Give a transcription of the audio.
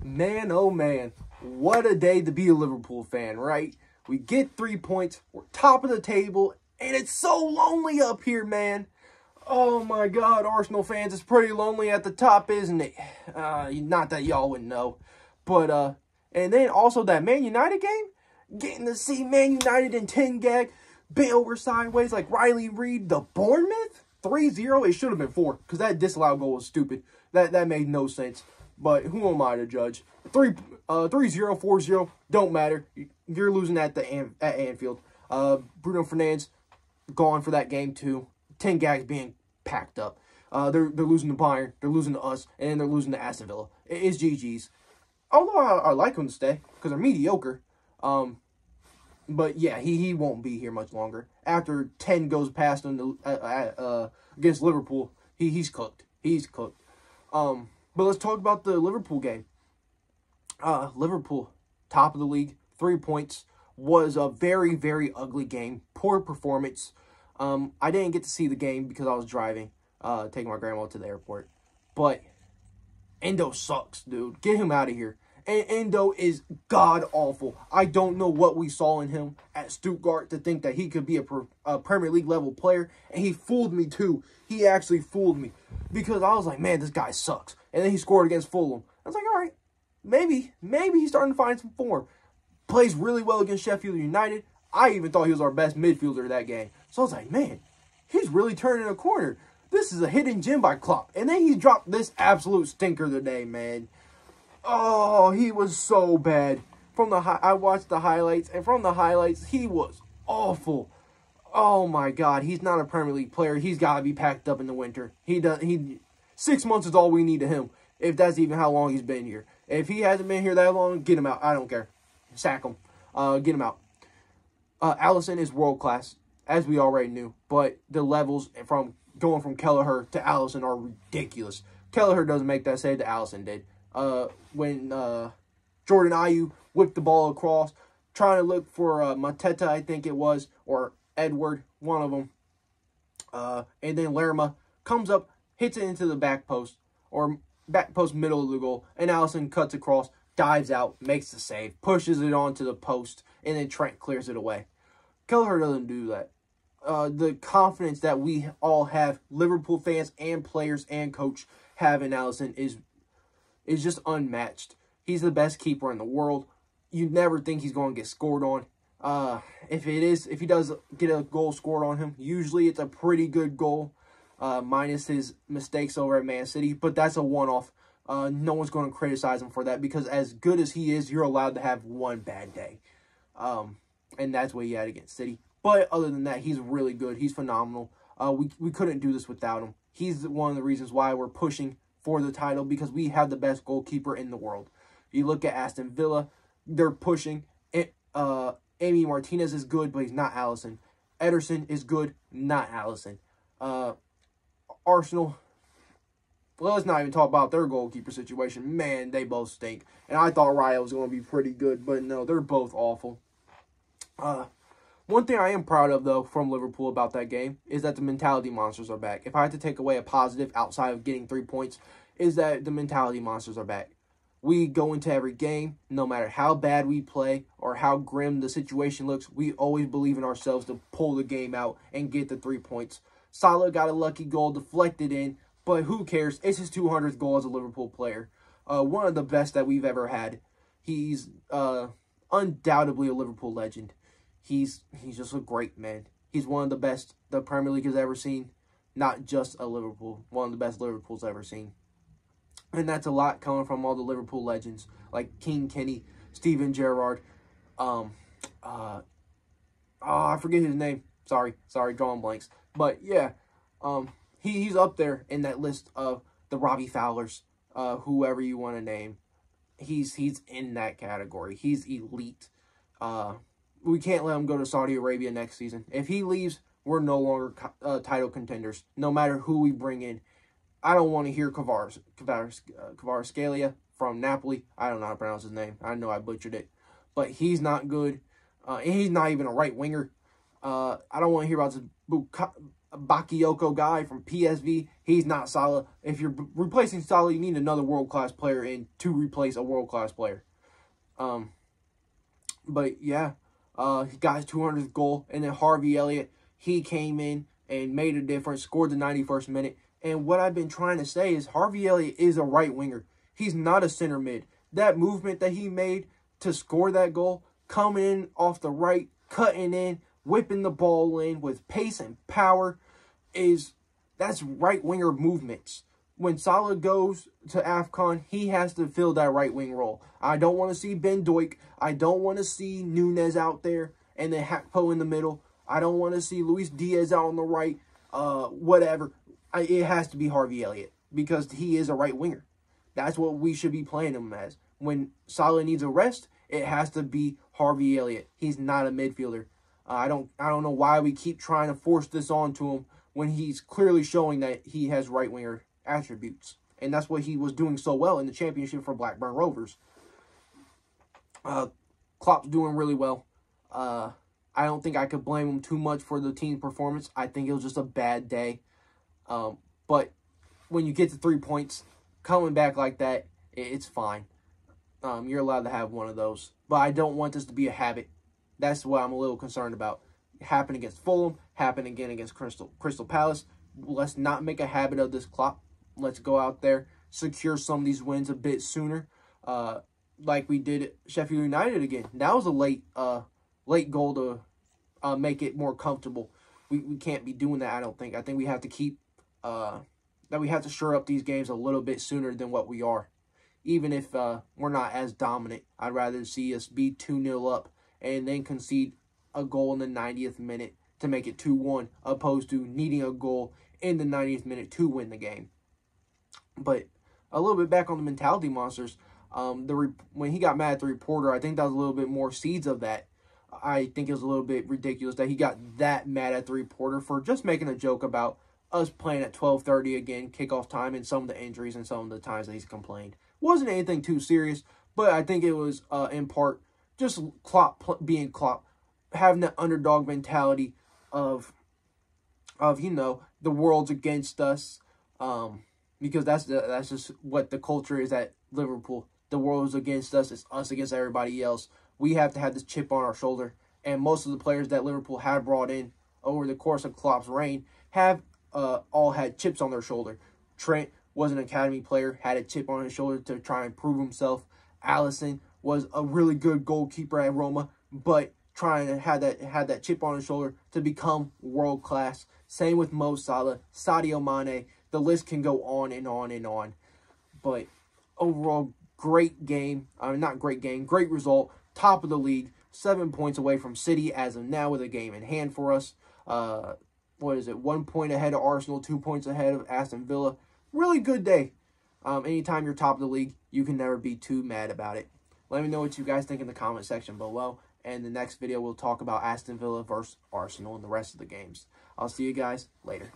Man, oh man, what a day to be a Liverpool fan, right? We get 3 points, we're top of the table, and it's so lonely up here, man. Oh my God, Arsenal fans, it's pretty lonely at the top, isn't it? Not that y'all would know. But, and then also that Man United game, getting to see Man United in 10 gag, bent over sideways like Riley Reid, the Bournemouth, 3-0. It should have been 4, because that disallowed goal was stupid. That made no sense. But who am I to judge? 3-0, 4-0, don't matter. You're losing at Anfield. Bruno Fernandes gone for that game too. 10 gags being packed up. They're losing to Bayern, they're losing to us, and then they're losing to Aston Villa. It's GG's. Although I like him to stay because they're mediocre. But yeah, he won't be here much longer. After 10 goes past him against Liverpool, he's cooked. He's cooked. But let's talk about the Liverpool game. Liverpool, top of the league, 3 points. Was a very, very ugly game. Poor performance. I didn't get to see the game because I was driving, taking my grandma to the airport. But Endo sucks, dude. Get him out of here. And Endo is god-awful. I don't know what we saw in him at Stuttgart to think that he could be a Premier League level player. And he fooled me too. He actually fooled me. Because I was like, man, this guy sucks. And then he scored against Fulham. I was like, all right, maybe he's starting to find some form. Plays really well against Sheffield United. I even thought he was our best midfielder that game. So I was like, man, he's really turning a corner. This is a hidden gem by Klopp. And then he dropped this absolute stinker today, man. Oh, he was so bad. I watched the highlights, and from the highlights, he was awful. Oh my God, he's not a Premier League player. He's got to be packed up in the winter. 6 months is all we need to him, if that's even how long he's been here. If he hasn't been here that long, get him out. I don't care. Sack him. Get him out. Alisson is world class, as we already knew, but the levels from going from Kelleher to Alisson are ridiculous. Kelleher doesn't make that save that Alisson did. When Jordan Ayew whipped the ball across, trying to look for Mateta, I think it was, or Edward, one of them. And then Lerma comes up, hits it into the back post, or back post middle of the goal, and Alisson cuts across, dives out, makes the save, pushes it onto the post, and then Trent clears it away. Kelleher doesn't do that. The confidence that we all have, Liverpool fans and players and coach have in Alisson is just unmatched. He's the best keeper in the world. You never think he's going to get scored on. If he does get a goal scored on him, usually it's a pretty good goal, minus his mistakes over at Man City. But that's a one-off. No one's going to criticize him for that because as good as he is, you're allowed to have one bad day. And that's what he had against City. But other than that, he's really good. He's phenomenal. We couldn't do this without him. He's one of the reasons why we're pushing for the title because we have the best goalkeeper in the world. You look at Aston Villa, they're pushing. Amy Martinez is good, but he's not Alisson. Ederson is good, not Alisson. Arsenal, well, let's not even talk about their goalkeeper situation. Man, they both stink. And I thought Raya was going to be pretty good, but no, they're both awful. One thing I am proud of, though, from Liverpool about that game is that the mentality monsters are back. If I had to take away a positive outside of getting 3 points, is that the mentality monsters are back. We go into every game, no matter how bad we play or how grim the situation looks, we always believe in ourselves to pull the game out and get the 3 points. Salah got a lucky goal deflected in, but who cares? It's his 200th goal as a Liverpool player. One of the best that we've ever had. He's undoubtedly a Liverpool legend. He's just a great man. He's one of the best the Premier League has ever seen. Not just a Liverpool. One of the best Liverpool's ever seen. And that's a lot coming from all the Liverpool legends. Like King Kenny, Steven Gerrard. I forget his name. Sorry, drawing blanks. But yeah, he's up there in that list of the Robbie Fowlers. Whoever you want to name. He's in that category. He's elite. We can't let him go to Saudi Arabia next season. If he leaves, we're no longer title contenders, no matter who we bring in. I don't want to hear Kvaratskhelia from Napoli. I don't know how to pronounce his name. I know I butchered it. But he's not good. And he's not even a right winger. I don't want to hear about Bakayoko guy from PSV. He's not Salah. If you're replacing Salah, you need another world-class player in to replace a world-class player. But yeah, he got his 200th goal. And then Harvey Elliott, he came in and made a difference, scored the 91st minute. And what I've been trying to say is Harvey Elliott is a right winger. He's not a center mid. That movement that he made to score that goal, coming in off the right, cutting in, whipping the ball in with pace and power, that's right winger movements. When Salah goes to AFCON, he has to fill that right wing role. I don't want to see Ben Doik. I don't want to see Nunez out there and then Hakpo in the middle. I don't want to see Luis Diaz out on the right. Whatever. It has to be Harvey Elliott because he is a right winger. That's what we should be playing him as. When Salah needs a rest, it has to be Harvey Elliott. He's not a midfielder. I don't know why we keep trying to force this onto him when he's clearly showing that he has right winger attributes. And that's what he was doing so well in the championship for Blackburn Rovers. Klopp's doing really well. I don't think I could blame him too much for the team's performance. I think it was just a bad day. But when you get to 3 points, coming back like that, it's fine. You're allowed to have one of those. But I don't want this to be a habit. That's what I'm a little concerned about. Happen against Fulham, happen again against Crystal Palace. Let's not make a habit of this Klopp. Let's go out there, secure some of these wins a bit sooner, like we did at Sheffield United again. That was a late goal to make it more comfortable. We can't be doing that, I don't think. I think we have to keep that we have to shore up these games a little bit sooner than what we are. Even if we're not as dominant, I'd rather see us be 2-0 up and then concede a goal in the 90th minute to make it 2-1, opposed to needing a goal in the 90th minute to win the game. But a little bit back on the mentality monsters, when he got mad at the reporter, I think that was a little bit more seeds of that. I think it was a little bit ridiculous that he got that mad at the reporter for just making a joke about us playing at 12:30 again, kickoff time, and some of the injuries and some of the times that he's complained. Wasn't anything too serious, but I think it was, in part, just Klopp being Klopp, having that underdog mentality of you know, the world's against us, because that's just what the culture is at Liverpool. The world is against us. It's us against everybody else. We have to have this chip on our shoulder. And most of the players that Liverpool have brought in over the course of Klopp's reign have all had chips on their shoulder. Trent was an academy player, had a chip on his shoulder to try and prove himself. Alisson was a really good goalkeeper at Roma, but trying to had that chip on his shoulder to become world class. Same with Mo Salah, Sadio Mane. The list can go on and on and on. But overall, great game. Not great game, great result. Top of the league. 7 points away from City as of now with a game in hand for us. What is it? 1 point ahead of Arsenal, 2 points ahead of Aston Villa. Really good day. Anytime you're top of the league, you can never be too mad about it. Let me know what you guys think in the comment section below. And the next video, we'll talk about Aston Villa versus Arsenal and the rest of the games. I'll see you guys later.